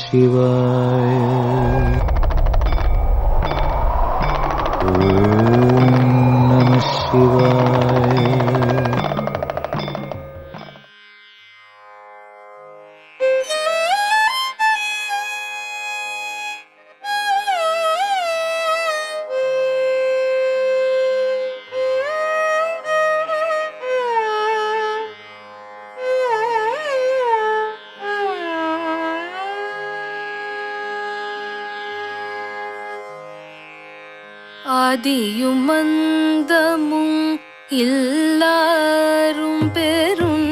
சிவாய. ஓம் நம சிவாய. ஆதியும் அந்தமும் எல்லாரும் பெரும்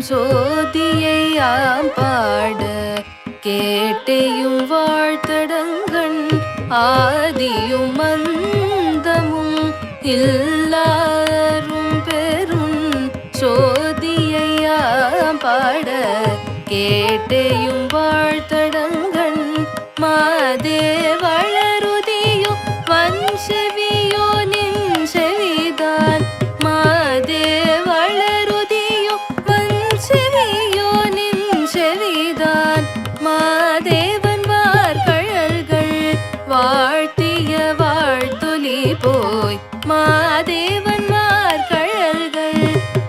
சோதியை ஆம்பாட கேட்டேயும் வாழ்த்தடங்கண். ஆதியும் அந்தமும் எல்லாரும் பெரும் சோதியை ஆம்பாட கேட்டேயும் வாழ்த்தடங்கண். மாதேவளருதியோ வன்செவியோ நின் செவிதான். மாதேவளருதியோ வன்செவியோ நின் செவிதான். மாதேவன் வார்கழல்கள் வாழ்த்திய வாழ்த்தொலி போய். மாதேவன் வார்கழல்கள்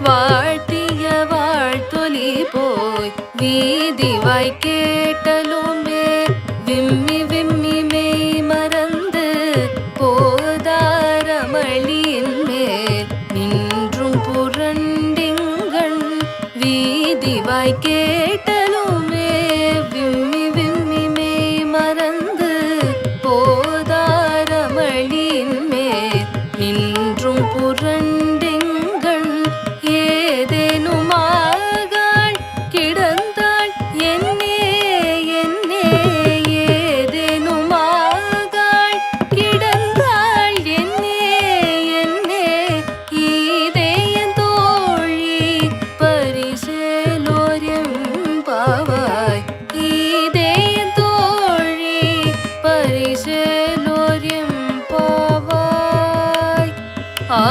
வாழ்த்திய வாழ்த்தொலி போய். வீதிவாய் கேட்டலுமே விம்மி விம்மி மெய் மறந்து போதாரமளியின் மேல் நின்றும் புரண்டிங்கண். வீதிவாய் கேட்டலுமே விம்மி விம்மி மெய் மறந்து போதாரமளியின் மேல் நின்றும் புரண்டிங்கண். ஏதேனும் ஆகாள் கிடந்தாள் என்னே என்னே. ஏதேனும் ஆகாள் கிடந்தாள் என்னே என்னே. ஈதேயன் தோழி பரிசேலோர்யம் பாவாய். ஈதேயன் தோழி பரிசேலோர்யம் பாவாய். ஆ